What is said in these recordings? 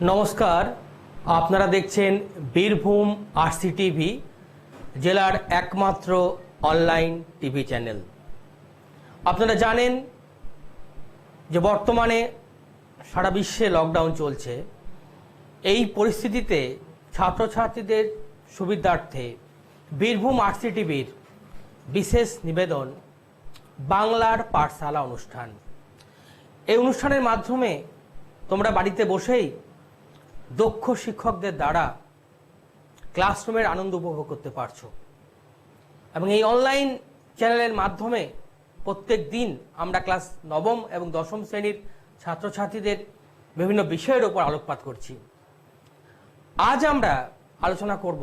নমস্কার, আপনারা দেখছেন বীরভূম আরসি টিভি, জেলার একমাত্র অনলাইন টিভি চ্যানেল। আপনারা জানেন যে বর্তমানে সারা বিশ্বে লকডাউন চলছে। এই পরিস্থিতিতে ছাত্রছাত্রীদের সুবিধার্থে বীরভূম আরসি টিভির বিশেষ নিবেদন বাংলার পাঠশালা অনুষ্ঠান। এই অনুষ্ঠানের মাধ্যমে তোমরা বাড়িতে বসেই দক্ষ শিক্ষকদের দ্বারা ক্লাসরুমের আনন্দ উপভোগ করতে পারছো এবং এই অনলাইন চ্যানেলের মাধ্যমে প্রত্যেক দিন আমরা ক্লাস নবম এবং দশম শ্রেণীর ছাত্রছাত্রীদের বিভিন্ন বিষয়ের উপর আলোকপাত করছি। আজ আমরা আলোচনা করব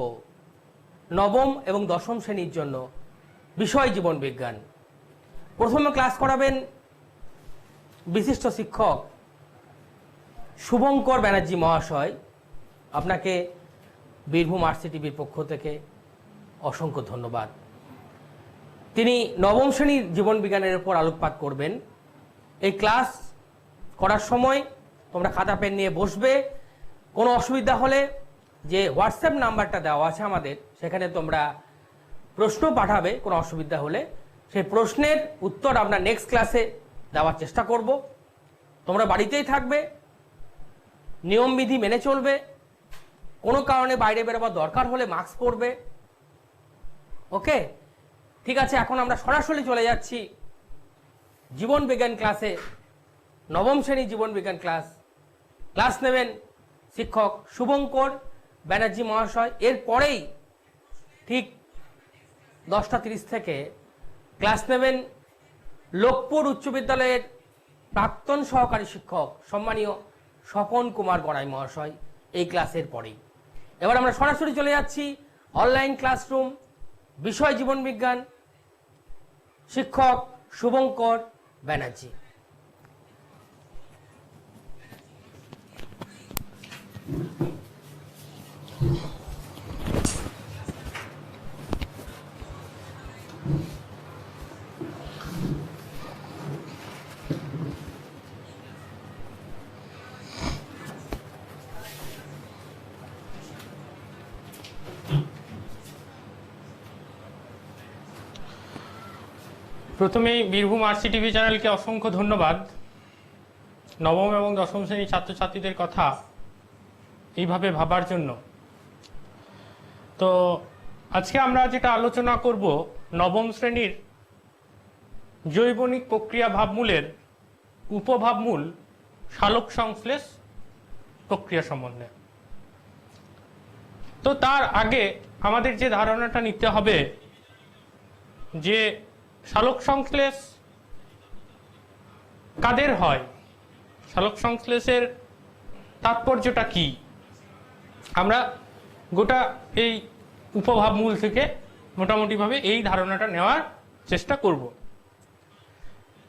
নবম এবং দশম শ্রেণীর জন্য বিষয় জীবন বিজ্ঞান। প্রথমে ক্লাস করাবেন বিশিষ্ট শিক্ষক শুভঙ্কর ব্যানার্জি মহাশয়। আপনাকে বীরভূম আরসি টিভির পক্ষ থেকে অসংখ্য ধন্যবাদ। তিনি নবম শ্রেণীর জীবন বিজ্ঞানের উপর আলোকপাত করবেন। এই ক্লাস করার সময় তোমরা খাতা পেন নিয়ে বসবে। কোনো অসুবিধা হলে যে হোয়াটসঅ্যাপ নাম্বারটা দেওয়া আছে আমাদের, সেখানে তোমরা প্রশ্ন পাঠাবে। কোনো অসুবিধা হলে সেই প্রশ্নের উত্তর আমরা নেক্সট ক্লাসে দেওয়ার চেষ্টা করব। তোমরা বাড়িতেই থাকবে, নিয়মবিধি মেনে চলবে, কোনো কারণে বাইরে বেরোবার দরকার হলে মাস্ক পরবে। ওকে, ঠিক আছে। এখন আমরা সরাসরি চলে যাচ্ছি জীবন বিজ্ঞান ক্লাসে। নবম শ্রেণীর জীবন বিজ্ঞান ক্লাস নেবেন শিক্ষক শুভঙ্কর ব্যানার্জি মহাশয়। এরপরেই ঠিক 10:30 থেকে ক্লাস নেবেন লোকপুর উচ্চ বিদ্যালয়ের প্রাক্তন সহকারী শিক্ষক সম্মানীয় স্বপন কুমার গড়াই মহাশয়, এই ক্লাসের পরেই। এবার আমরা সরাসরি চলে যাচ্ছি অনলাইন ক্লাসরুম, বিষয় জীবন বিজ্ঞান, শিক্ষক শুভঙ্কর ব্যানার্জি। প্রথমেই বীরভূম আরসি টিভি চ্যানেলকে অসংখ্য ধন্যবাদ। নবম এবং দশম শ্রেণীর ছাত্রছাত্রীদের কথা এইভাবে ভাবার জন্য। তো আজকে আমরা যেটা আলোচনা করব নবম শ্রেণীর জৈবনিক প্রক্রিয়া ভাবমূলের উপভাবমূল সালোক সংশ্লেষ প্রক্রিয়া সম্বন্ধে। তো তার আগে আমাদের যে ধারণাটা নিতে হবে যে সালোক সংশ্লেষ কাদের হয়, সালোক সংশ্লেষের তাৎপর্যটা কি, আমরা গোটা এই উপভাবমূল থেকে মোটামুটিভাবে এই ধারণাটা নেওয়ার চেষ্টা করব।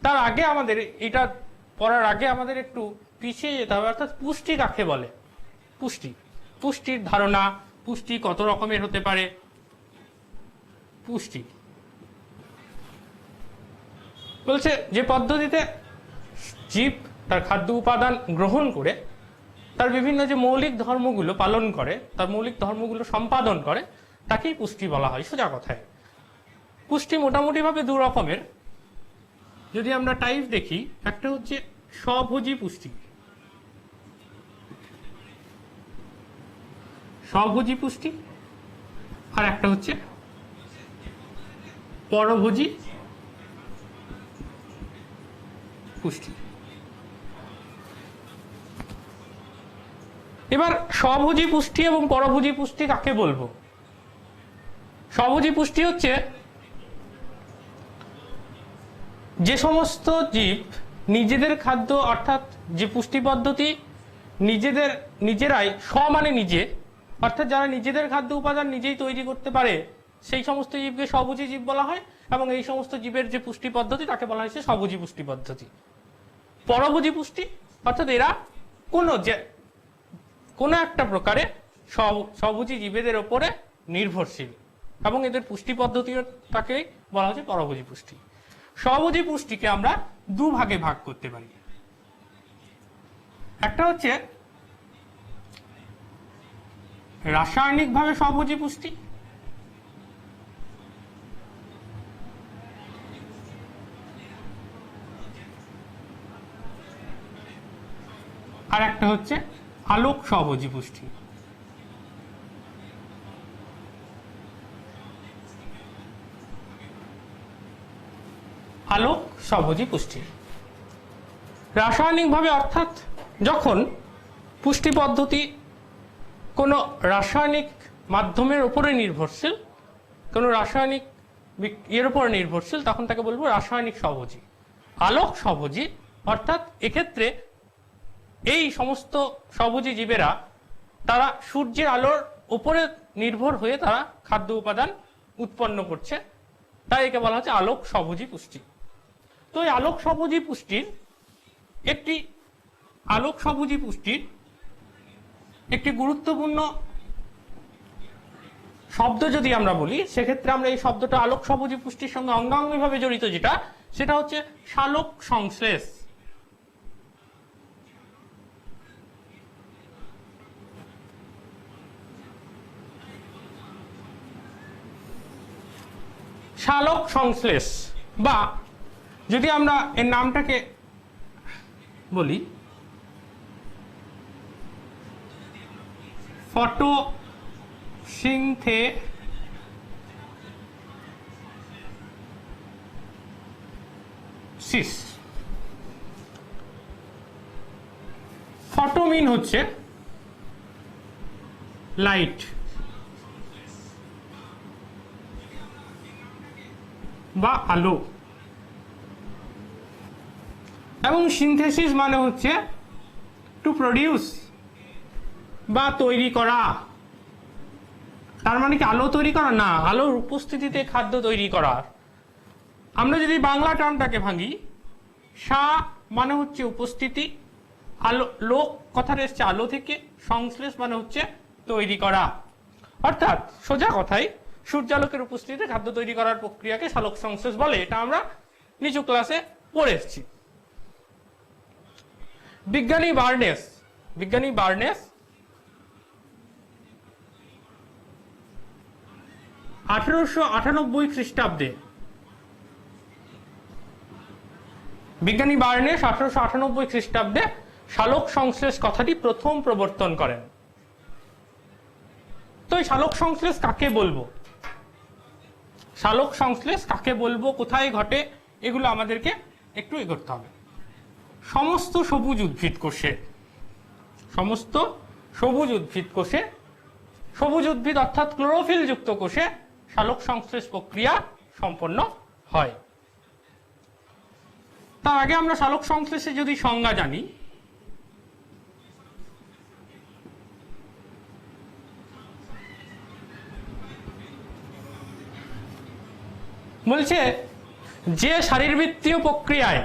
তার আগে আমাদের এটা পড়ার আগে আমাদের একটু পিছিয়ে যেতে হবে, অর্থাৎ পুষ্টি কাকে বলে। পুষ্টির ধারণা, পুষ্টি কত রকমের হতে পারে। পুষ্টি বলছে যে পদ্ধতিতে জীব তার খাদ্য উপাদান গ্রহণ করে তার বিভিন্ন যে মৌলিক ধর্মগুলো পালন করে, তার মৌলিক ধর্মগুলো সম্পাদন করে, তাকেই পুষ্টি বলা হয়। সোজা কথায় পুষ্টি মোটামুটিভাবে দু রকমের। যদি আমরা টাইপ দেখি, একটা হচ্ছে স্বভোজী পুষ্টি, আর একটা হচ্ছে পরভোজী পুষ্টি। এবার স্বভোজী পুষ্টি এবং পরভোজী পুষ্টি কাকে বলবো? স্বভোজী পুষ্টি হচ্ছে যে সমস্ত জীব নিজেদের খাদ্য, অর্থাৎ যে পুষ্টি পদ্ধতি নিজেরাই, মানে নিজে, অর্থাৎ যারা নিজেদের খাদ্য উপাদান নিজেই তৈরি করতে পারে, সেই সমস্ত জীবকে স্বভোজী জীব বলা হয়। এবং এই সমস্ত জীবের যে পুষ্টি পদ্ধতি তাকে বলা হয়েছে স্বভোজী পুষ্টি পদ্ধতি। পরভোজী পুষ্টি অর্থাৎ এরা কোনো একটা প্রকারে স্বভোজী জীবেদের ওপরে নির্ভরশীল এবং এদের পুষ্টি পদ্ধতিটাকেই বলা হচ্ছে পরভোজী পুষ্টি। স্বভোজী পুষ্টিকে আমরা দুভাগে ভাগ করতে পারি। একটা হচ্ছে রাসায়নিকভাবে স্বভোজী পুষ্টি, আর একটা হচ্ছে আলোক স্বভোজী পুষ্টি। আলোক স্বভোজী পুষ্টি রাসায়নিকভাবে, অর্থাৎ যখন পুষ্টি পদ্ধতি কোনো রাসায়নিক মাধ্যমের উপরে নির্ভরশীল, কোনো রাসায়নিক এর উপর নির্ভরশীল, তখন তাকে বলবো রাসায়নিক স্বভোজী। আলোক স্বভোজী অর্থাৎ এক্ষেত্রে এই সমস্ত স্বভোজী জীবেরা তারা সূর্যের আলোর উপরে নির্ভর হয়ে তারা খাদ্য উপাদান উৎপন্ন করছে, তাই একে বলা হচ্ছে আলোক স্বভোজী পুষ্টি। তো এই আলোক স্বভোজী পুষ্টির একটি গুরুত্বপূর্ণ শব্দ যদি আমরা বলি, সেক্ষেত্রে আমরা এই শব্দটা আলোক স্বভোজী পুষ্টির সঙ্গে অঙ্গাঙ্গিভাবে জড়িত যেটা, সেটা হচ্ছে সালোক সংশ্লেষ। সালোক সংশ্লেষ, বা যদি আমরা এর নামটাকে বলি ফটোসিনথেসিস। ফটো মিন হচ্ছে লাইট, বা আলো, এবং সিনথেসিস মানে হচ্ছে টু প্রডিউস, বা তৈরি করা। তার মানে কি আলো তৈরি করা? না, আলোর উপস্থিতিতে খাদ্য তৈরি করা। আমরা যদি বাংলা টার্মটাকে ভাঙি, সা মানে হচ্ছে উপস্থিতি, আলো, লোক কথাটা এসছে আলো থেকে, সংশ্লেষ মানে হচ্ছে তৈরি করা। অর্থাৎ সোজা কথায় সূর্যালোকের উপস্থিতিতে খাদ্য তৈরি করার প্রক্রিয়াকে সালোক সংশ্লেষ বলে। এটা আমরা নিচু ক্লাসে পড়ে এসেছি। বিজ্ঞানী বার্নেস 1898 খ্রিস্টাব্দে, সালোক সংশ্লেষ কথাটি প্রথম প্রবর্তন করেন। তো এই সালোক সংশ্লেষ কাকে বলবো, কোথায় ঘটে, এগুলো আমাদেরকে একটু করতে হবে। সমস্ত সবুজ উদ্ভিদ কোষে, সবুজ উদ্ভিদ অর্থাৎ ক্লোরোফিল যুক্ত কোষে সালোক সংশ্লেষ প্রক্রিয়া সম্পন্ন হয়। তার আগে আমরা সালোক সংশ্লেষে যদি সংজ্ঞা জানি, বলছে যে শারীরবৃত্তীয় প্রক্রিয়ায়,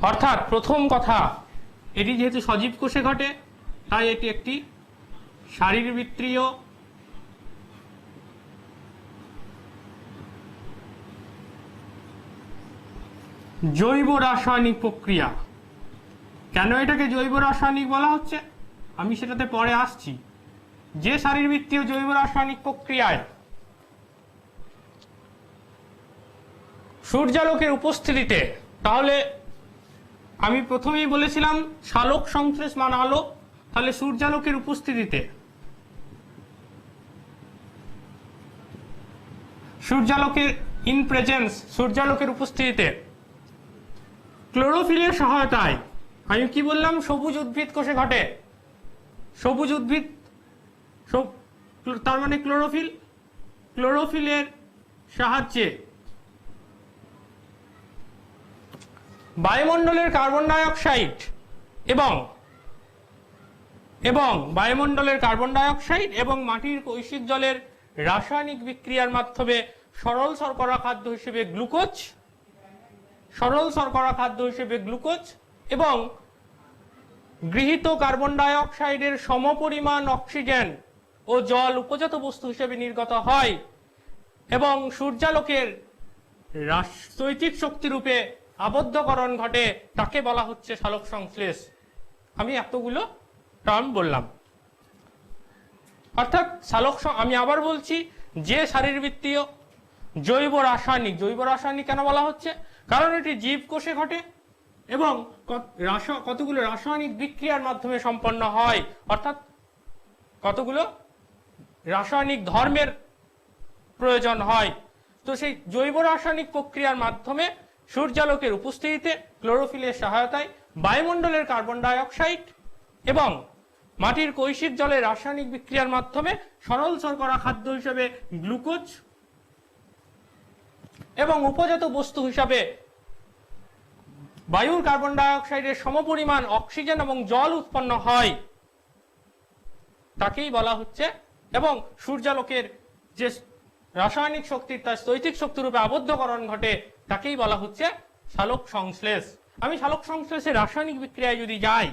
অর্থাৎ প্রথম কথা, এটি যেহেতু সজীব কোষে ঘটে তাই এটি একটি শারীরবৃত্তীয় জৈব রাসায়নিক প্রক্রিয়া। কেন এটাকে জৈব রাসায়নিক বলা হচ্ছে আমি সেটাতে পরে আসছি। যে শারীরবৃত্তীয় জৈব রাসায়নিক প্রক্রিয়ায় সূর্যালোকের উপস্থিতিতে, তাহলে আমি প্রথমেই বলেছিলাম সালোক সংশ্লেষ মানে আলো, তাহলে সূর্যালোকের উপস্থিতিতে, সূর্যালোকের উপস্থিতিতে ক্লোরোফিলের সহায়তায়, আমি কি বললাম, সবুজ উদ্ভিদ কোষে ঘটে। সবুজ উদ্ভিদ, তার মানে ক্লোরোফিলের সাহায্যে বায়ুমণ্ডলের কার্বন ডাই অক্সাইড এবং মাটির কৈশিক জলের রাসায়নিক বিক্রিয়ার মাধ্যমে সরল শর্করা খাদ্য হিসেবে গ্লুকোজ এবং গৃহীত কার্বন ডাই অক্সাইডের সমপরিমাণ অক্সিজেন ও জল উপজাত বস্তু হিসেবে নির্গত হয় এবং সূর্যালোকের রাসায়নিক শক্তি রূপে আবদ্ধকরণ ঘটে, তাকে বলা হচ্ছে সালোক সংশ্লেষ। আমি এতগুলো টার্ম বললাম। অর্থাৎ আমি আবার বলছি, যে শারীরবৃত্তীয় জৈব রাসায়নিক কেন বলা হচ্ছে? কারণ এটি জীবকোষে ঘটে এবং কতগুলো রাসায়নিক বিক্রিয়ার মাধ্যমে সম্পন্ন হয়, অর্থাৎ কতগুলো রাসায়নিক ধর্মের প্রয়োজন হয়। তো সেই জৈব রাসায়নিক প্রক্রিয়ার মাধ্যমে সূর্যালোকের উপস্থিতিতে ক্লোরোফিলের সহায়তায় বায়ুমণ্ডলের কার্বন ডাই অক্সাইড এবং মাটির কৈশিক জলের রাসায়নিক বিক্রিয়ার মাধ্যমে সরল শর্করা খাদ্য হিসেবে গ্লুকোজ এবং উপজাত বস্তু হিসাবে বায়ুর কার্বন ডাই অক্সাইডের সমপরিমাণ অক্সিজেন এবং জল উৎপন্ন হয়, তাকেই বলা হচ্ছে। এবং সূর্যালোকের যে রাসায়নিক শক্তির তার স্থৈতিক শক্তিরূপে আবদ্ধকরণ ঘটে, তাকেই বলা হচ্ছে সালোক সংশ্লেষ। আমি সালোক সংশ্লেষের রাসায়নিক বিক্রিয়ায় যদি যাই,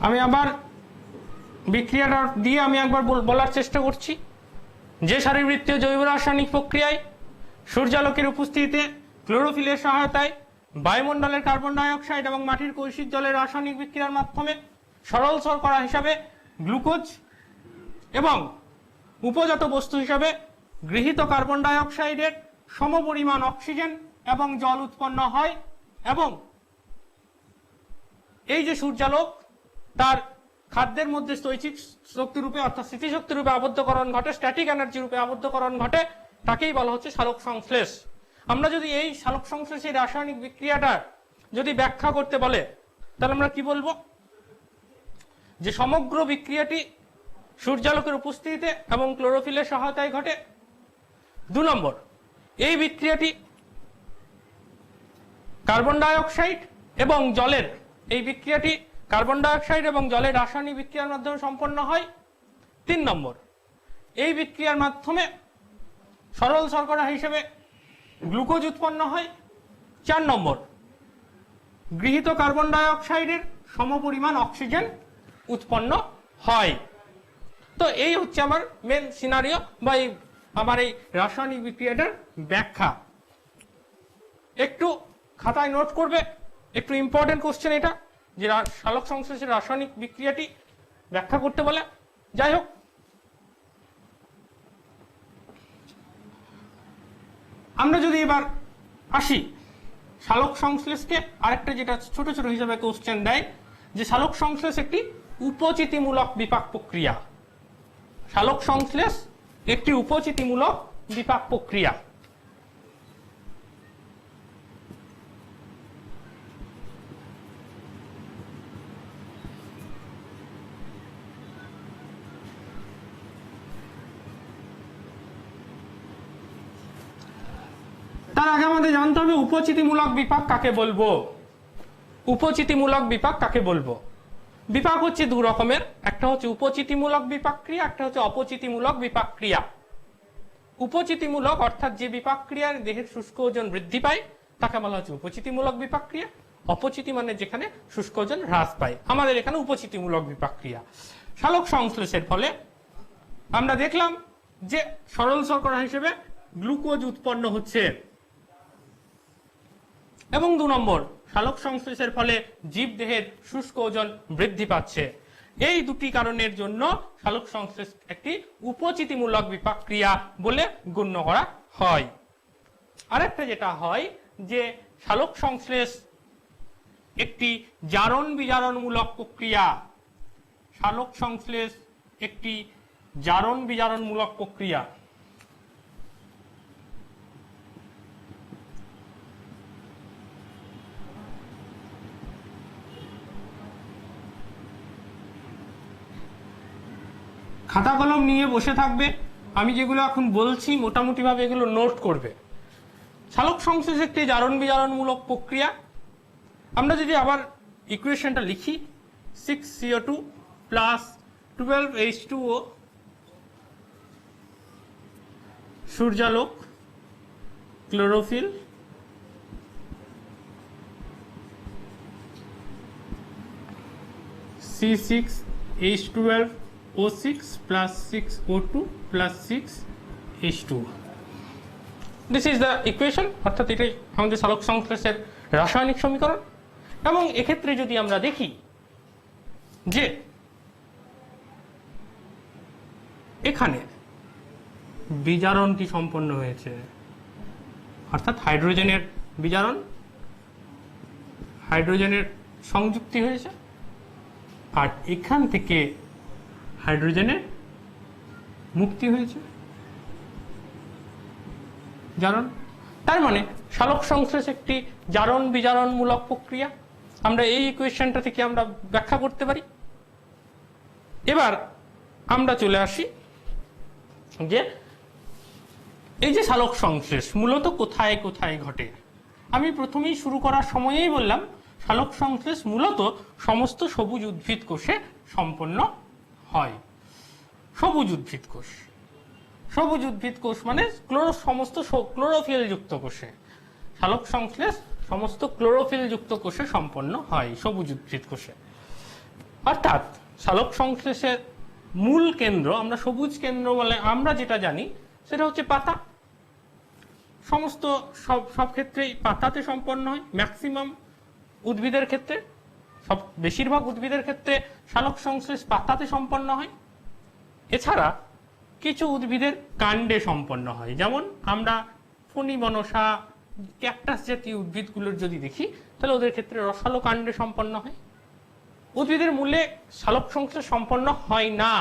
আমি আবার বিক্রিয়াটা দিয়ে আমি একবার বলার চেষ্টা করছি। যে শারীরবৃত্তীয় জৈব রাসায়নিক প্রক্রিয়ায় সূর্যালোকের উপস্থিতিতে ক্লোরোফিলের সহায়তায় বায়ুমণ্ডলের কার্বন ডাই অক্সাইড এবং মাটির কৈশিক জলের রাসায়নিক বিক্রিয়ার মাধ্যমে সরল শর্করা হিসাবে গ্লুকোজ এবং উপজাত বস্তু হিসাবে গৃহীত কার্বন ডাই অক্সাইডের সমপরিমাণ অক্সিজেন এবং জল উৎপন্ন হয়, এবং এই যে সূর্যালোক তার খাদ্যের মধ্যে স্থৈতিক শক্তিরূপে অর্থাৎ স্থিতিশক্তিরূপে আবদ্ধকরণ ঘটে, স্ট্যাটিক এনার্জি রূপে আবদ্ধকরণ ঘটে, তাকেই বলা হচ্ছে সালোক সংশ্লেষ। আমরা যদি এই সালোক সংশ্লেষের রাসায়নিক বিক্রিয়াটা যদি ব্যাখ্যা করতে বলে, তাহলে আমরা কি বলবো? যে সমগ্র বিক্রিয়াটি সূর্যালোকের উপস্থিতিতে এবং ক্লোরোফিলের সহায়তায় ঘটে। 2 নম্বর, এই বিক্রিয়াটি কার্বন ডাই অক্সাইড এবং জলের রাসায়নিক বিক্রিয়ার মাধ্যমে সম্পন্ন হয়। 3 নম্বর, এই বিক্রিয়ার মাধ্যমে সরল শর্করা হিসেবে গ্লুকোজ উৎপন্ন হয়। 4 নম্বর, গৃহীত কার্বন ডাই অক্সাইডের সমপরিমাণ অক্সিজেন উৎপন্ন হয়। তো এই হচ্ছে আমার মেন সিনারিও বা আমার এই রাসায়নিক বিক্রিয়াটার ব্যাখ্যা। একটু খাতায় নোট করবে, একটু ইম্পর্টেন্ট কোশ্চেন এটা, যে সালোক সংশ্লেষের রাসায়নিক বিক্রিয়াটি ব্যাখ্যা করতে বলে। যাই হোক, আমরা যদি এবার আসি সালোক সংশ্লেষকে আরেকটা যেটা ছোট ছোট হিসাবে কোশ্চেন দেয়, যে সালোক সংশ্লেষ একটি উপচিতিমূলক বিপাক প্রক্রিয়া। সালোক সংশ্লেষ একটি উপচিতিমূলক বিপাক প্রক্রিয়া। তার আগে আমাদের জানতে হবে উপচিতিমূলক বিপাক কাকে বলবো। উপচিতিমূলক বিপাক কাকে বলবো? বিপাক হচ্ছে 2 রকমের, একটা হচ্ছে উপচিতিমূলক বিপাক ক্রিয়া, একটা হচ্ছে অপচিতিমূলক বিপাক ক্রিয়া। উপচিতিমূলক অর্থাৎ যে বিপাক ক্রিয়ার দেহের শুষ্ক ওজন বৃদ্ধি পায় তাকে বলা হচ্ছে উপচিতিমূলক বিপাক ক্রিয়া। অপচিতি মানে যেখানে শুষ্ক ওজন হ্রাস পায়, আমাদের এখানে উপচিতিমূলক বিপাক ক্রিয়া। সালোক সংশ্লেষের ফলে আমরা দেখলাম যে সরল শর্করা হিসেবে গ্লুকোজ উৎপন্ন হচ্ছে, এবং 2 নম্বর, সালোক সংশ্লেষের ফলে জীবদেহের শুষ্ক ওজন বৃদ্ধি পাচ্ছে। এই দুটি কারণের জন্য সালোক সংশ্লেষ একটি উপচিতিমূলক বিপাক ক্রিয়া বলে গণ্য করা হয়। আরেকটা যেটা হয় যে সালোক সংশ্লেষ একটি জারণ বিজারণমূলক প্রক্রিয়া। সালোক সংশ্লেষ একটি জারণ বিজারণমূলক প্রক্রিয়া। খাতা কলম নিয়ে বসে থাকবে, আমি যেগুলো এখন বলছি মোটামুটিভাবে এগুলো নোট করবে। সালোক সংশ্লেষ একটি জারণ বিজারণমূলক প্রক্রিয়া। আমরা যদি আবার ইকুয়েশনটা লিখি, 6CO2 প্লাস 12H2O, সূর্যালোক, chlorophyll, C6H12O6 plus 6O2 plus 6H2O. This is the equation, অর্থাৎ এটাই আমাদের সালোক সংশ্লেষের রাসায়নিক সমীকরণ। এবং এক্ষেত্রে যদি আমরা দেখি যে এখানে বিজারণটি সম্পন্ন হয়েছে, অর্থাৎ হাইড্রোজেনের বিজারণ, হাইড্রোজেনের সংযুক্তি হয়েছে, আর এখান থেকে হাইড্রোজেনের মুক্তি হয়েছে, জারণ। তার মানে সালোক সংশ্লেষ একটি জারণ বিজারণমূলক প্রক্রিয়া। আমরা এই ইকুয়েশনটা থেকে আমরা ব্যাখ্যা করতে পারি। এবার আমরা চলে আসি যে এই যে সালোক সংশ্লেষ মূলত কোথায় কোথায় ঘটে। আমি প্রথমেই শুরু করার সময়েই বললাম সালোক সংশ্লেষ মূলত সমস্ত সবুজ উদ্ভিদ কোষে সম্পন্ন হয়। সবুজ উদ্ভিদ কোষ, সবুজ উদ্ভিদ কোষ মানে সমস্ত ক্লোরোফিল যুক্ত কোষে। সালোক সংশ্লেষ সমস্ত ক্লোরোফিল যুক্ত কোষে সম্পন্ন হয়, সবুজ উদ্ভিদ কোষে। অর্থাৎ সালোক সংশ্লেষের মূল কেন্দ্র, আমরা সবুজ কেন্দ্র বলে আমরা যেটা জানি সেটা হচ্ছে পাতা। সমস্ত সব ক্ষেত্রেই পাতাতে সম্পন্ন হয়, ম্যাক্সিমাম উদ্ভিদের ক্ষেত্রে, বেশিরভাগ উদ্ভিদের ক্ষেত্রে সালোক সংশ্লেষ পাতাতে সম্পন্ন হয়। এছাড়া কিছু উদ্ভিদের কাণ্ডে সম্পন্ন হয়, যেমন আমরা ফণী বনসা, ক্যাকটাস জাতীয় উদ্ভিদগুলোর যদি দেখি তাহলে ওদের ক্ষেত্রে রসালো কাণ্ডে সম্পন্ন হয়। উদ্ভিদের মূলে সালোক সংশ্লেষ সম্পন্ন হয় না,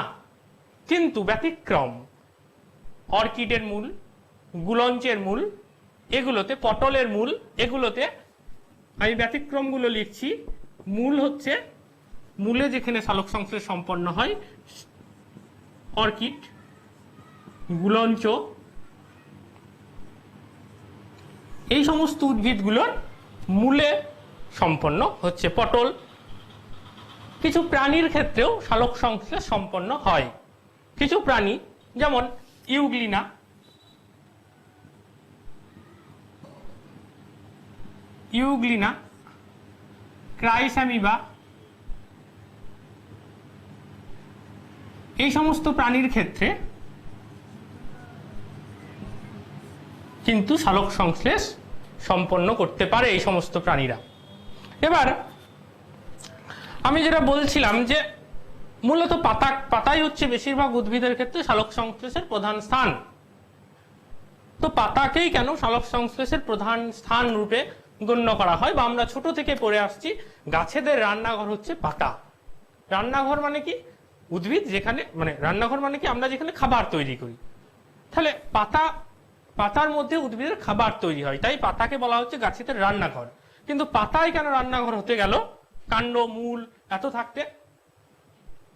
কিন্তু ব্যতিক্রম অর্কিডের মূল, গুলঞ্চের মূল, এগুলোতে, পটলের মূল, এগুলোতে আমি ব্যতিক্রমগুলো লিখছি। মূল হচ্ছে, মূলে যেখানে সালোক সংশ্লেষ সম্পন্ন হয়, অর্কিড, গুলঞ্চ, এই সমস্ত উদ্ভিদগুলোর মূলে সম্পন্ন হচ্ছে পটল। কিছু প্রাণীর ক্ষেত্রেও সালোক সংশ্লেষ সম্পন্ন হয়। কিছু প্রাণী যেমন ইউগ্লিনা, ক্রাইস্যামিবা, এই সমস্ত প্রাণীর ক্ষেত্রে কিন্তু সালোক সংশ্লেষ সম্পন্ন করতে পারে এই সমস্ত প্রাণীরা। এবার আমি যেটা বলছিলাম যে মূলত পাতাই হচ্ছে বেশিরভাগ উদ্ভিদের ক্ষেত্রে সালোক সংশ্লেষের প্রধান স্থান। তো পাতাকেই কেন সালোক সংশ্লেষের প্রধান স্থান রূপে গণ্য করা হয়, বা আমরা ছোট থেকে পড়ে আসছি গাছেদের রান্নাঘর হচ্ছে পাতা। রান্নাঘর মানে কি? উদ্ভিদ যেখানে, মানে রান্নাঘর মানে কি আমরা যেখানে খাবার তৈরি করি। তাহলে পাতার মধ্যে উদ্ভিদের খাবার তৈরি হয়, তাই পাতাকে বলা হচ্ছে গাছেদের রান্নাঘর। কিন্তু পাতায় কেন রান্নাঘর হতে গেল কাণ্ড মূল এত থাকতে?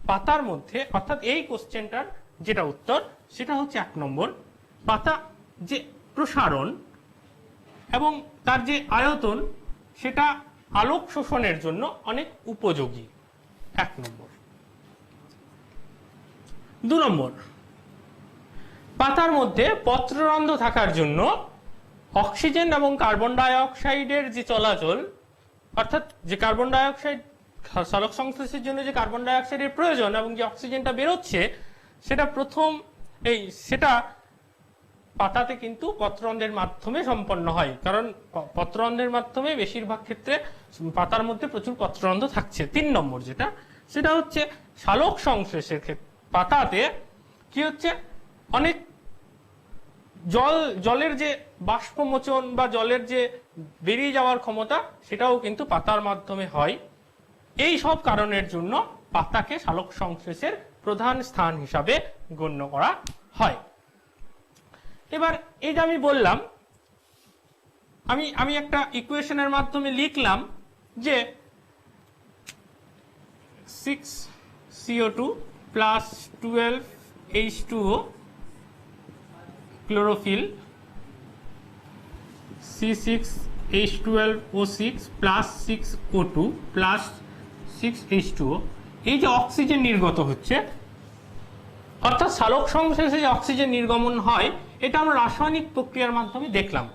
পাতার মধ্যে, অর্থাৎ এই কোশ্চেনটার যেটা উত্তর সেটা হচ্ছে 1 নম্বর, পাতা যে প্রসারণ এবং তার যে আয়তন সেটা আলোক শোষণের জন্য অনেক উপযোগী, 1 নম্বর। 2 নম্বর, পাতার মধ্যে পত্ররন্ধ্র থাকার জন্য অক্সিজেন এবং কার্বন ডাই অক্সাইডের যে চলাচল, অর্থাৎ যে কার্বন ডাই অক্সাইড, সালোক সংশ্লেষের জন্য যে কার্বন ডাই অক্সাইডের প্রয়োজন এবং যে অক্সিজেনটা বেরোচ্ছে সেটা পাতাতে কিন্তু পত্ররন্ধ্রের মাধ্যমে সম্পন্ন হয়। কারণ পত্ররন্ধ্রের মাধ্যমে বেশিরভাগ ক্ষেত্রে পাতার মধ্যে প্রচুর পত্ররন্ধ্র থাকছে। 3 নম্বর সেটা হচ্ছে সালোক সংশ্লেষের ক্ষেত্রে পাতাতে কি হচ্ছে, অনেক জলের যে বাষ্পমোচন বা জলের যে বেরিয়ে যাওয়ার ক্ষমতা সেটাও কিন্তু পাতার মাধ্যমে হয়। এই সব কারণের জন্য পাতাকে সালোক সংশ্লেষের প্রধান স্থান হিসাবে গণ্য করা হয়। এবার এই যে আমি বললাম, আমি একটা ইকুয়েশনের মাধ্যমে লিখলাম যে 6CO2 plus 12H2O chlorophyll C6H12O6 plus 6O2 plus 6H2O, এই যে অক্সিজেন নির্গত হচ্ছে, অর্থাৎ সালোক সংশ্লেষে যে অক্সিজেন নির্গমন হয়, এটা আমরা রাসায়নিক প্রক্রিয়ার মাধ্যমে দেখলাম।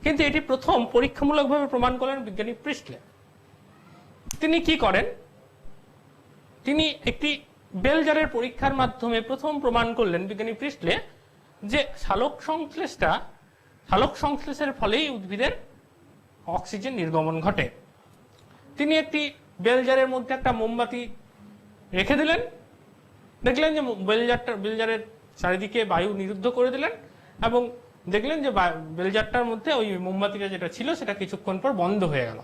কিন্তু এটি প্রথম পরীক্ষামূলকভাবে প্রমাণ করলেন বিজ্ঞানী প্রিস্টলে। তিনি কি করেন, তিনি একটি বেল জারের পরীক্ষার মাধ্যমে প্রথম প্রমাণ করলেন বিজ্ঞানী প্রিস্টলে যে সালোক সংশ্লেষের ফলেই উদ্ভিদের অক্সিজেন নির্গমন ঘটে। তিনি একটি বেল জারের মধ্যে একটা মোমবাতি রেখে দিলেন, দেখলেন যে বেলজারের চারিদিকে বায়ু নিরুদ্ধ করে দিলেন এবং দেখলেন যে বেলজারটার মধ্যে ওই মোমবাতিটা যেটা ছিল সেটা কিছুক্ষণ পর বন্ধ হয়ে গেল।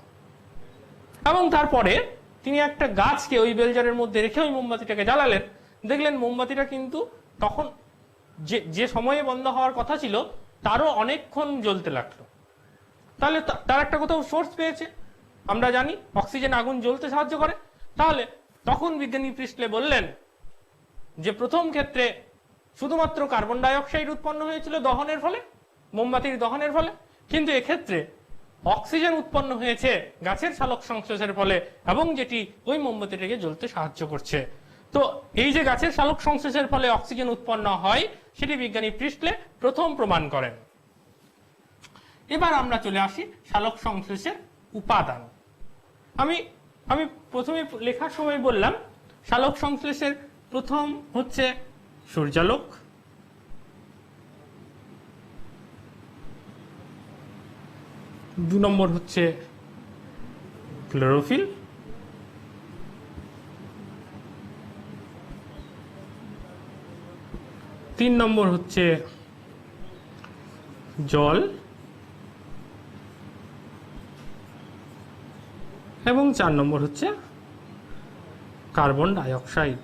এবং তারপরে তিনি একটা গাছকে ওই বেলজারের মধ্যে রেখে ওই মোমবাতিটাকে জ্বালালেন, দেখলেন মোমবাতিটা কিন্তু তখন যে সময়ে বন্ধ হওয়ার কথা ছিল তারও অনেকক্ষণ জ্বলতে লাগলো। তাহলে তার একটা কোথাও সোর্স পেয়েছে। আমরা জানি অক্সিজেন আগুন জ্বলতে সাহায্য করে। তাহলে তখন বিজ্ঞানী প্রিস্টলে বললেন যে প্রথম ক্ষেত্রে শুধুমাত্র কার্বন ডাই অক্সাইড উৎপন্ন হয়েছিল দহনের ফলে, মোমবাতির দহনের ফলে, কিন্তু এক্ষেত্রে অক্সিজেন উৎপন্ন হয়েছে গাছের সালোক সংশ্লেষের ফলে এবং যেটি ওই মোমবাতিটাকে জ্বলতে সাহায্য করছে। তো এই যে গাছের সালোক সংশ্লেষের ফলে অক্সিজেন উৎপন্ন হয় সেটি বিজ্ঞানী প্রিস্টলে প্রথম প্রমাণ করেন। এবার আমরা চলে আসি সালোক সংশ্লেষের উপাদান। আমি প্রথমে লেখার সময় বললাম সালোক সংশ্লেষের প্রথম হচ্ছে সূর্যালোক, দু নম্বর হচ্ছে ক্লোরোফিল, তিন নম্বর হচ্ছে জল এবং চার নম্বর হচ্ছে কার্বন ডাই অক্সাইড।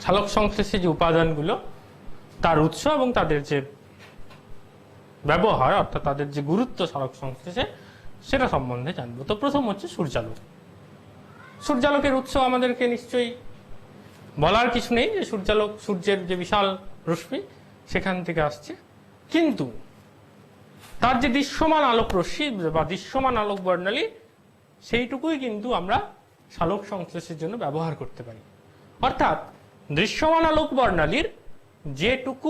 সালোক সংশ্লেষে যে উপাদানগুলো, তার উৎস এবং তাদের যে ব্যবহার অর্থাৎ তাদের যে গুরুত্ব সালোক সংশ্লেষে, সেটা সম্বন্ধে জানবো। তো প্রথম হচ্ছে সূর্যালোক। সূর্যালোকের উৎস আমাদেরকে নিশ্চয়ই বলার কিছু নেই যে সূর্যালোক সূর্যের যে বিশাল রশ্মি সেখান থেকে আসছে, কিন্তু তার যে দৃশ্যমান আলোক রশ্মি বা দৃশ্যমান আলোক বর্ণালী সেইটুকুই কিন্তু আমরা সালোক সংশ্লেষের জন্য ব্যবহার করতে পারি। অর্থাৎ দৃশ্যমান আলোক বর্ণালীর যেটুকু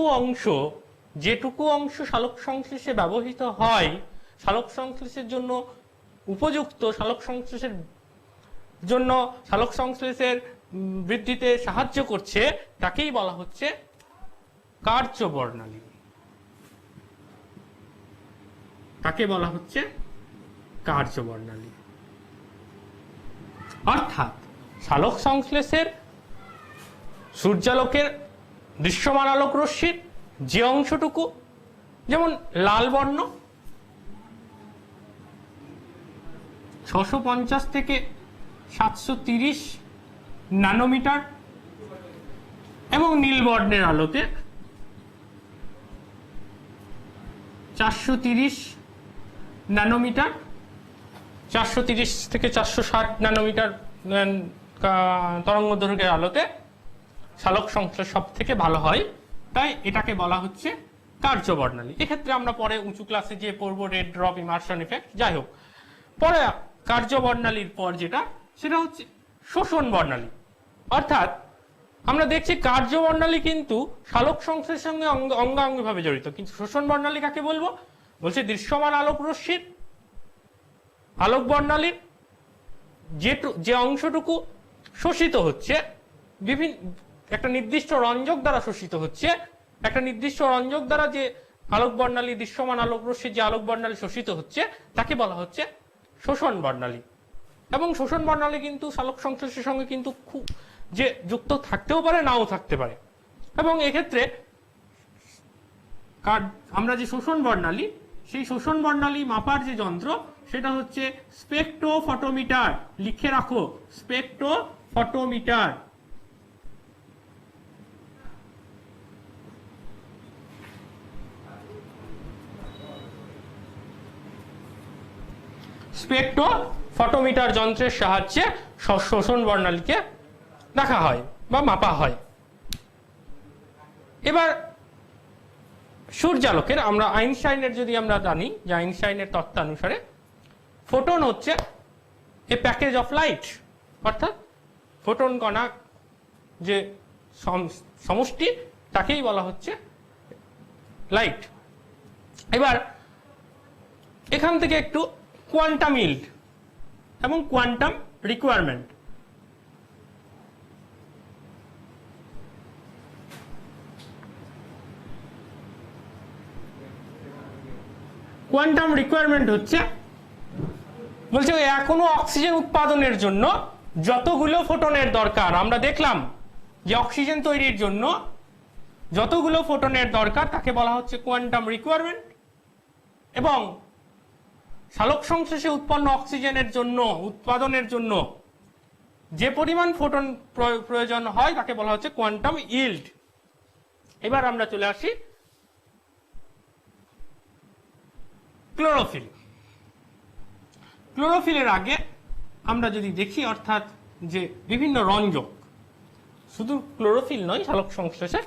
অংশ সালোক সংশ্লেষে ব্যবহৃত হয়, সালোক সংশ্লেষের জন্য উপযুক্ত, সালোক সংশ্লেষের বৃদ্ধিতে সাহায্য করছে, তাকেই বলা হচ্ছে কার্যবর্ণালী। অর্থাৎ সালোক সংশ্লেষের সূর্যালোকের দৃশ্যমান আলোক রশ্মির যে অংশটুকু, যেমন লাল বর্ণ 650 থেকে 730 ন্যানোমিটার এবং নীল বর্ণের আলোতে 430 ন্যানোমিটার, 430 থেকে 460 ন্যানোমিটার তরঙ্গ দৈর্ঘ্যের আলোতে সালোক সংশ্লেষ সব থেকে ভালো হয়, তাই এটাকে বলা হচ্ছে কার্যবর্ণালী। এক্ষেত্রে আমরা পরে উঁচু ক্লাসে যে পড়বো রেড ড্রপ ইমার্শন ইফেক্ট, যাই হোক, পরে কার্যবর্ণালীর পর যেটা সেটা হচ্ছে শোষণ বর্ণালী। অর্থাৎ আমরা দেখছি কার্যবর্ণালী কিন্তু সালোক সংশ্লেষের সঙ্গে অঙ্গাঙ্গিভাবে জড়িত, কিন্তু শোষণ বর্ণালী কাকে বলবো? বলছে দৃশ্যমান আলোক রশ্মির আলোক বর্ণালীর যে অংশটুকু শোষিত হচ্ছে, একটা নির্দিষ্ট রঞ্জক দ্বারা শোষিত হচ্ছে, একটা নির্দিষ্ট রঞ্জক দ্বারা যে আলোক বর্ণালী, দৃশ্যমান আলোক রশ্মির যে আলোক বর্ণালী শোষিত হচ্ছে, তাকে বলা হচ্ছে শোষণ বর্ণালী। এবং শোষণ বর্ণালী কিন্তু সালোক সংশ্লেষের সঙ্গে কিন্তু খুব যে যুক্ত থাকতেও পারে, নাও থাকতে পারে। এবং এক্ষেত্রে আমরা যে শোষণ বর্ণালী, সেই শোষণ বর্ণালী মাপার যে যন্ত্র সেটা হচ্ছে স্পেকট্রোফটোমিটার। লিখে রাখো, স্পেকট্রোফটোমিটার। স্পেকট্রোফটোমিটার যন্ত্রের সাহায্যে শোষণ বর্ণালীকে দেখা হয় বা মাপা হয়। এবার সূর্যালোকের আমরা আইনস্টাইনের যদি আমরা জানি যে আইনস্টাইনের তত্ত্বানুসারে ফোটন হচ্ছে এ প্যাকেজ অফ লাইট, অর্থাৎ ফোটন কণা যে সমষ্টি তাকেই বলা হচ্ছে লাইট। এবার এখান থেকে একটু কোয়ান্টাম ইল্ড এবং কোয়ান্টাম রিকোয়ারমেন্ট। কোয়ান্টাম রিকোয়ারমেন্ট হচ্ছে বলছে এখনো অক্সিজেন উৎপাদনের জন্য যতগুলো ফোটনের দরকার, আমরা দেখলাম যে অক্সিজেন তৈরির জন্য যতগুলো ফোটনের দরকার তাকে বলা হচ্ছে কোয়ান্টাম রিকোয়ারমেন্ট, এবং সালোক সংশ্লেষে উৎপন্ন অক্সিজেনের জন্য উৎপাদনের জন্য যে পরিমাণ ফোটন প্রয়োজন হয় তাকে বলা হচ্ছে কোয়ান্টাম ইল্ড। এবার আমরা চলে আসি ক্লোরোফিল। ক্লোরোফিলের আগে আমরা যদি দেখি, অর্থাৎ যে বিভিন্ন রঞ্জক, শুধু ক্লোরোফিল নয় সালোক সংশ্লেষে,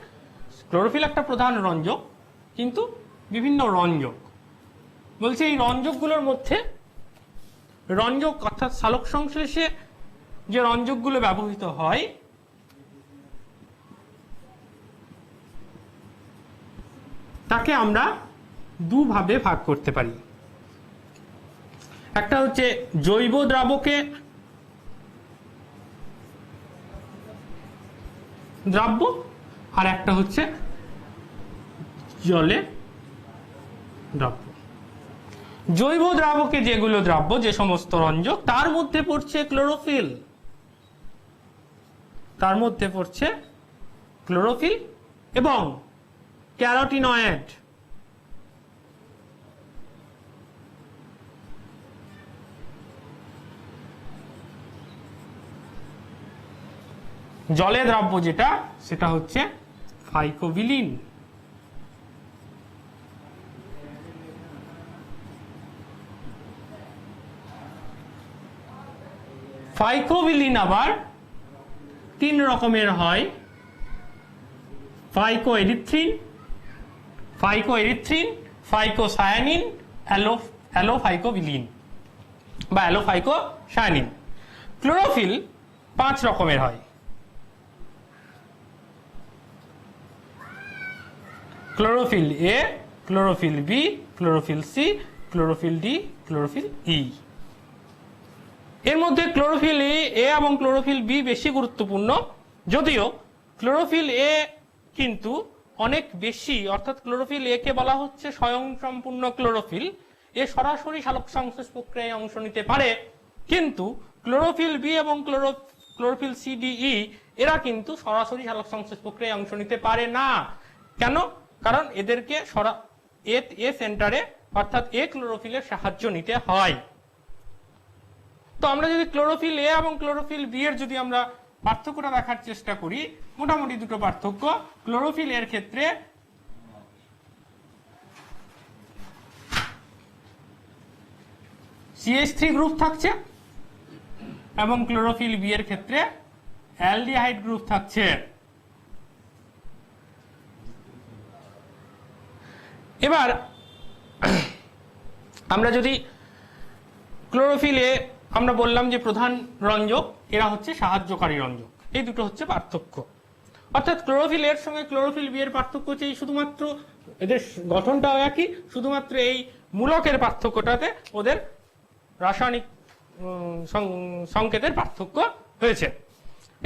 ক্লোরোফিল একটা প্রধান রঞ্জক, কিন্তু বিভিন্ন রঞ্জক বলছে এই রঞ্জকগুলোর মধ্যে রঞ্জক অর্থাৎ সালোক সংশ্লেষে যে রঞ্জকগুলো ব্যবহৃত হয় তাকে আমরা দুভাবে ভাগ করতে পারি। একটা হচ্ছে জৈব দ্রাবকে দ্রাব্য, আর একটা হচ্ছে জলে দ্রাব্য। জৈব দ্রাবকে যেগুলো দ্রাব্য, যে সমস্ত রঞ্জক, তার মধ্যে পড়ছে ক্লোরোফিল, তার মধ্যে পড়ছে ক্লোরোফিল এবং ক্যারোটিনয়েড। জলে দ্রাব্য যেটা, সেটা হচ্ছে ফাইকোবিলিন। ফাইকোবিলিন আবার তিন রকমের হয়, ফাইকোএরিথ্রিন, ফাইকোসায়ানিন, অ্যালোফাইকোবিলিন বা অ্যালোফাইকোসায়ানিন। ক্লোরোফিল পাঁচ রকমের হয়। Chlorophyll A, chlorophyll B, chlorophyll C, chlorophyll D, chlorophyll E. এর মধ্যে ক্লোরোফিল এ এবং ক্লোরোফিল বি বেশি গুরুত্বপূর্ণ, যদিও ক্লোরোফিল এ কিন্তু অনেক বেশি, অর্থাৎ ক্লোরোফিল এ কে বলা হচ্ছে স্বয়ংসম্পূর্ণ ক্লোরোফিল। এ সরাসরি সালোক সংশ্লেষ প্রক্রিয়ায় অংশ নিতে পারে, কিন্তু ক্লোরোফিল বি এবং ক্লোরোফিল সি ডি ই এরা কিন্তু সরাসরি সালোক সংশ্লেষ প্রক্রিয়ায় অংশ নিতে পারে না। কেন? কারণ এদেরকে এ সেন্টারে অর্থাৎ এ ক্লোরোফিলের সাহায্য নিতে হয়। তো আমরা যদি ক্লোরোফিল এ এবং ক্লোরোফিল বি এর যদি আমরা পার্থক্যটা দেখার চেষ্টা করি, মোটামুটি দুটো পার্থক্য। ক্লোরোফিল এর ক্ষেত্রে CH3 গ্রুপ থাকছে এবং ক্লোরোফিল বি এর ক্ষেত্রে অ্যালডিহাইড গ্রুপ থাকছে। এবার আমরা যদি ক্লোরোফিল এ আমরা বললাম যে প্রধান রঞ্জক, এরা হচ্ছে সাহায্যকারী রঞ্জক, এই দুটো হচ্ছে পার্থক্য। অর্থাৎ ক্লোরোফিল এর সঙ্গে ক্লোরোফিল বি এর পার্থক্য হচ্ছে এই শুধুমাত্র এদের গঠনটাও একই, শুধুমাত্র এই মূলকের পার্থক্যটাতে ওদের রাসায়নিক সংকেতের পার্থক্য হয়েছে।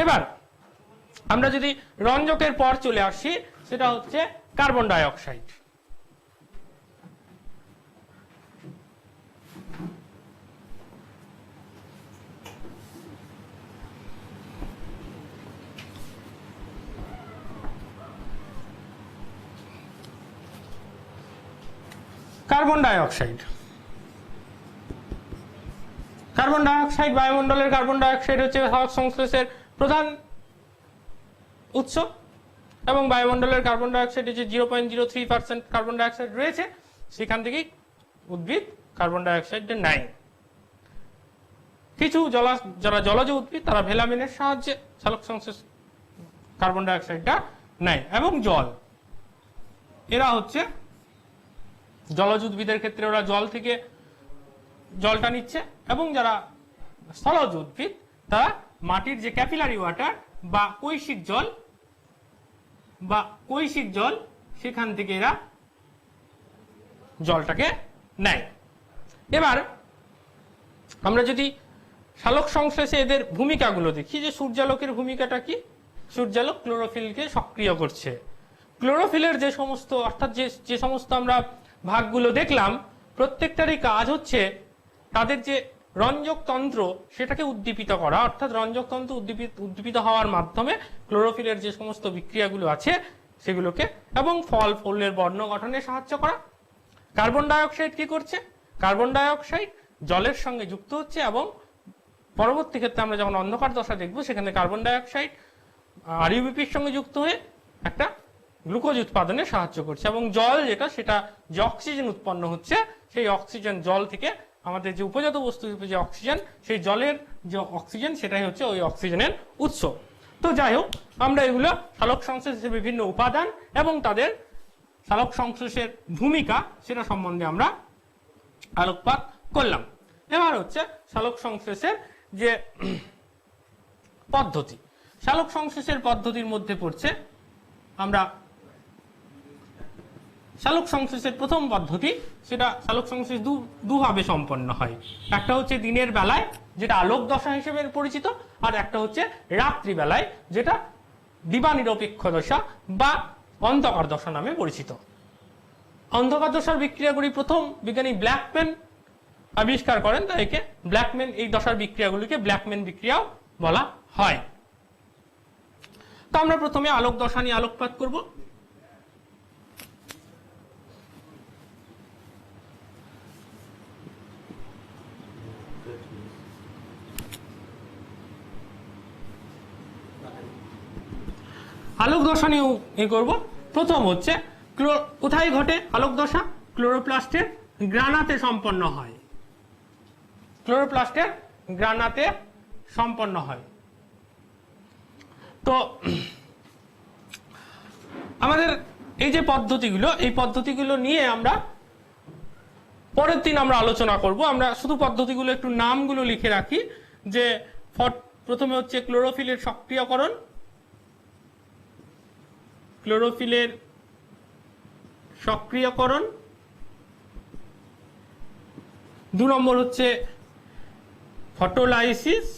এবার আমরা যদি রঞ্জকের পর চলে আসি, সেটা হচ্ছে carbon die oxide. Carbon die oxide বায়ুমণ্ডলের কার্বন ডাই অক্সাইড হচ্ছে সালোক সংশ্লেষের প্রধান উৎস, এবং বায়ুমণ্ডলের কার্বন ডাই অক্সাইড যে 0.03% কার্বন ডাই অক্সাইড রয়েছে, সেখান থেকেই উদ্ভিদ কার্বন ডাই অক্সাইড নেয়। কিছু যারা জলজ উদ্ভিদ তারা ভেলামিনের সাহায্যে সালোক সংশ্লেষ কার্বন ডাই অক্সাইডটা নেয়। এবং জল, এরা হচ্ছে জলজ উদ্ভিদের ক্ষেত্রে ওরা জল থেকে জলটা নিচ্ছে, এবং যারা স্থলজ উদ্ভিদ তারা মাটির যে ক্যাপিলারি ওয়াটার বা কৈশিক জল সেখান থেকে এরা জলটাকে নেয়। এবার আমরা যদি সালোক সংশ্লেষে এদের ভূমিকাগুলো দেখি, যে সূর্যালোকের ভূমিকাটা কি? সূর্যালোক ক্লোরোফিলকে সক্রিয় করছে। ক্লোরোফিলের যে সমস্ত অর্থাৎ যে সমস্ত আমরা ভাগগুলো দেখলাম, প্রত্যেকটারই কাজ হচ্ছে তাদের যে রঞ্জক তন্ত্র সেটাকে উদ্দীপিত করা, অর্থাৎ রঞ্জক তন্ত্র উদ্দীপিত হওয়ার মাধ্যমে ক্লোরোফিলের যে সমস্ত বিক্রিয়াগুলো আছে সেগুলোকে, এবং ফল ফুলের বর্ণ গঠনে সাহায্য করা। কার্বন ডাই অক্সাইড কি করছে? কার্বন ডাই অক্সাইড জলের সঙ্গে যুক্ত হচ্ছে, এবং পরবর্তী ক্ষেত্রে আমরা যখন অন্ধকার দশা দেখব সেখানে কার্বন ডাই অক্সাইড আরইউবিপির সঙ্গে যুক্ত হয়ে একটা গ্লুকোজ উৎপাদনে সাহায্য করছে। এবং জল যেটা, সেটা যে অক্সিজেন উৎপন্ন হচ্ছে, সেই অক্সিজেন জল থেকে আমাদের যে উপজাত বস্তু যে অক্সিজেন, সেই জলের যে অক্সিজেন সেটাই হচ্ছে ওই অক্সিজেনের উৎস। তো যাই হোক, আমরা এগুলো সালোক সংশ্লেষের বিভিন্ন উপাদান এবং তাদের সালোক সংশ্লেষের ভূমিকা সেটা সম্বন্ধে আমরা আলোকপাত করলাম। এবার হচ্ছে সালোক সংশ্লেষের যে পদ্ধতি। সালোক সংশ্লেষের পদ্ধতির মধ্যে পড়ছে আমরা সালোক সংশ্লেষের প্রথম পদ্ধতি, সেটা সালোক সংশ্লেষ দুভাবে সম্পন্ন হয়। একটা হচ্ছে দিনের বেলায়, যেটা আলোক দশা হিসেবে পরিচিত, আর একটা হচ্ছে রাত্রি বেলায়, যেটা দিবানিরপেক্ষ দশা বা অন্ধকার দশা নামে পরিচিত। অন্ধকার দশার বিক্রিয়াগুলি প্রথম বিজ্ঞানী ব্ল্যাকম্যান আবিষ্কার করেন, তাই একে ব্ল্যাকম্যান, এই দশার বিক্রিয়াগুলিকে ব্ল্যাকম্যান বিক্রিয়াও বলা হয়। তো আমরা প্রথমে আলোক দশা নিয়ে আলোকপাত করব। আলোক দশা নিয়ে করব। প্রথম হচ্ছে কোথায় ঘটে আলোক দশা? ক্লোরোপ্লাস্টের গ্রানাতে সম্পন্ন হয়। ক্লোরোপ্লাস্টের গ্রানাতে সম্পন্ন হয়। তো আমাদের এই যে পদ্ধতিগুলো, এই পদ্ধতিগুলো নিয়ে আমরা পরের দিন আমরা আলোচনা করব। আমরা শুধু পদ্ধতিগুলো একটু নামগুলো লিখে রাখি, যে প্রথমে হচ্ছে ক্লোরোফিলের সক্রিয়করণ, ক্লোরোফিলের সক্রিয়করণ। 2 নম্বর হচ্ছে ফটোলাইসিস।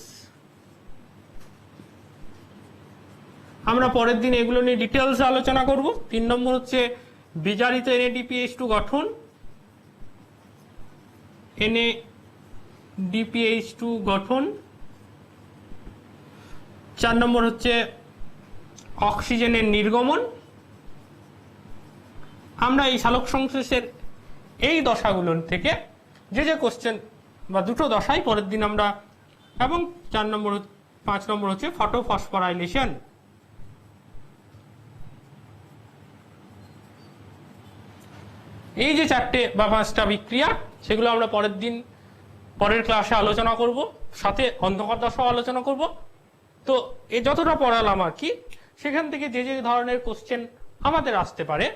আমরা পরের দিন এগুলো নিয়ে ডিটেলস আলোচনা করব। 3 নম্বর হচ্ছে বিজারিত NADPH2 গঠন, NADPH2 গঠন। 4 নম্বর হচ্ছে অক্সিজেনের নির্গমন। আমরা এই সালোক সংশ্লেষের এই দশাগুলোর থেকে যে কোশ্চেন বা দুটো দশাই পরের দিন আমরা, এবং 5 নম্বর হচ্ছে ফটোফসফোরাইলেশন। এই যে 4টে বা 5টা বিক্রিয়া, সেগুলো আমরা পরের ক্লাসে আলোচনা করব, সাথে অন্ধকার দশাও আলোচনা করব। তো এই যতটা পড়ালাম আর কি, সেখান থেকে যে ধরনের কোশ্চেন আমাদের আসতে পারে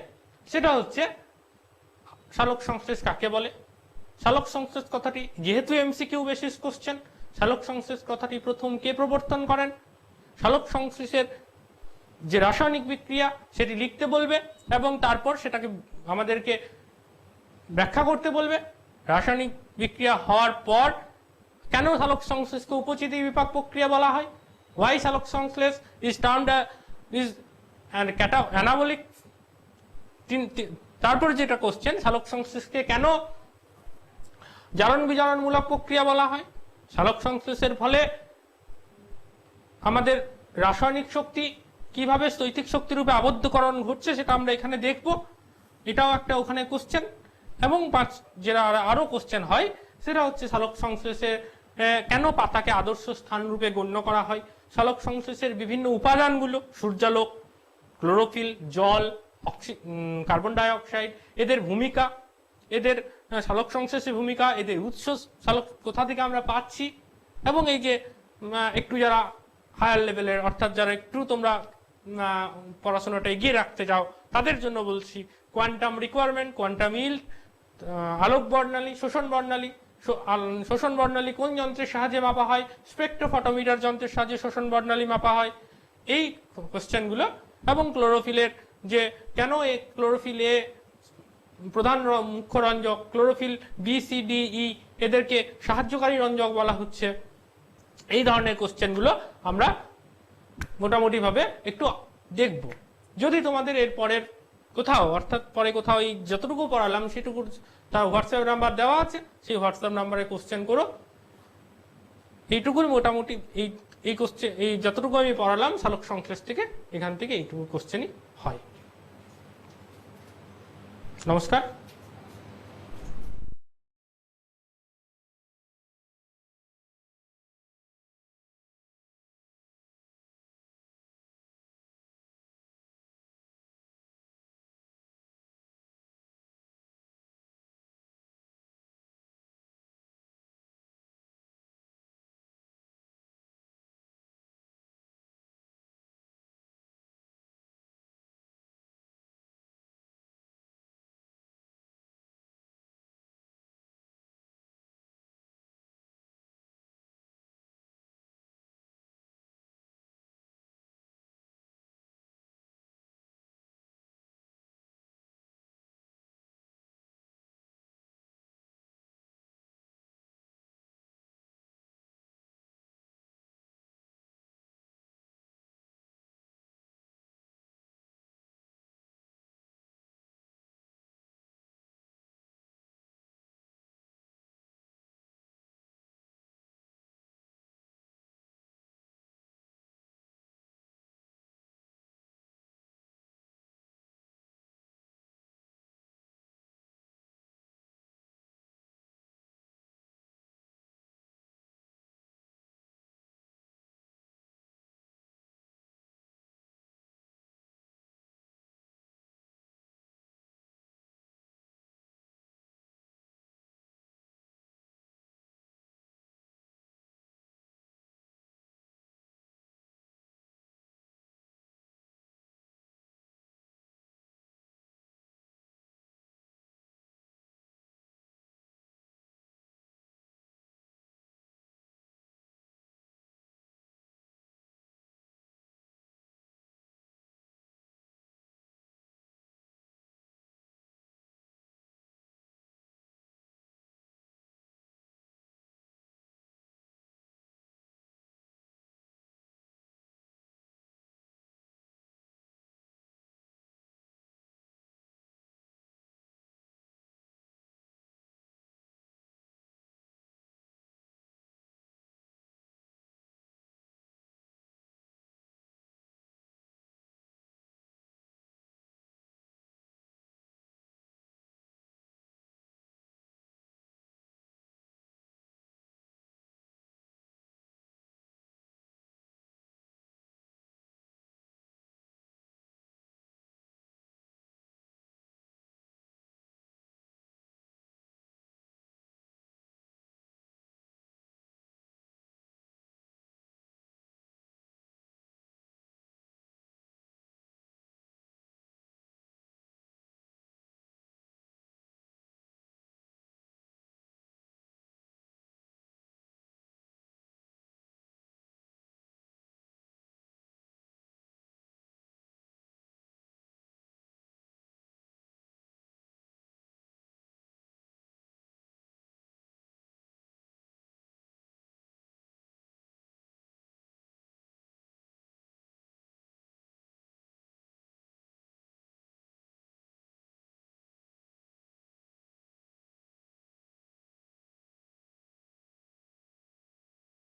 সেটা হচ্ছে সালোক সংশ্লেষ কাকে বলে, সালোক সংশ্লেষ কথাটি যেহেতু MCQ বেসিস কোশ্চেন, সালোক সংশ্লেষ কথাটি প্রথম কে প্রবর্তন করেন, সালোক সংশ্লেষের যে রাসায়নিক বিক্রিয়া সেটি লিখতে বলবে, এবং তারপর সেটাকে আমাদেরকে ব্যাখ্যা করতে বলবে। রাসায়নিক বিক্রিয়া হওয়ার পর কেন সালোক সংশ্লেষকে উপচিতি বিপাক প্রক্রিয়া বলা হয়, why সালোক সংশ্লেষ is termed is and anabolic। তারপরে যেটা কোশ্চেন, সালোক সংশ্লেষকে কেন জারণ বিজারণমূলক প্রক্রিয়া বলা হয়, সালোক সংশ্লেষের ফলে আমাদের রাসায়নিক শক্তি কিভাবে স্থৈতিক শক্তি রূপে আবদ্ধকরণ ঘটছে সেটা আমরা এখানে দেখব, এটাও একটা ওখানে কোশ্চেন। এবং যেটা আরো কোশ্চেন হয় সেটা হচ্ছে সালোক সংশ্লেষে কেন পাতাকে আদর্শ স্থান রূপে গণ্য করা হয়, সালোক সংশ্লেষের বিভিন্ন উপাদানগুলো, সূর্যালোক, ক্লোরোফিল, জল, কার্বন ডাই অক্সাইড, এদের ভূমিকা, এদের সালোক সংশ্লেষের ভূমিকা, এদের উৎস সালোক কোথা থেকে আমরা পাচ্ছি, এবং এই যে একটু যারা হায়ার লেভেলের, অর্থাৎ যারা একটু তোমরা পড়াশোনাটা এগিয়ে রাখতে চাও, তাদের জন্য বলছি কোয়ান্টাম রিকোয়ারমেন্ট, কোয়ান্টাম ইল্ড, আলোক বর্ণালী, শোষণ বর্ণালী। শোষণ বর্ণালী কোন যন্ত্রের সাহায্যে মাপা হয়? স্পেকট্রোফটোমিটার যন্ত্রের সাহায্যে শোষণ বর্ণালী মাপা হয়। এই কোশ্চেনগুলো, এবং ক্লোরোফিলের যে কেন এই ক্লোরোফিল এ প্রধান মুখ্য রঞ্জক, ক্লোরোফিল বি, সি, ডি, ই এদেরকে সাহায্যকারী রঞ্জক বলা হচ্ছে, এই ধরনের কোশ্চেনগুলো আমরা মোটামুটি ভাবে একটু দেখব। যদি তোমাদের এর পরের কোথাও, অর্থাৎ পরে কোথাও এই যতটুকু পড়ালাম সেটুকু তার হোয়াটসঅ্যাপ নাম্বার দেওয়া আছে, সেই হোয়াটসঅ্যাপ নাম্বারে কোশ্চেন করো। এইটুকুই মোটামুটি এই কোশ্চেন, এই যতটুকু আমি পড়ালাম সালোক সংশ্লেষ থেকে, এখান থেকে এইটুকু কোশ্চেনই হয়। নমস্কার।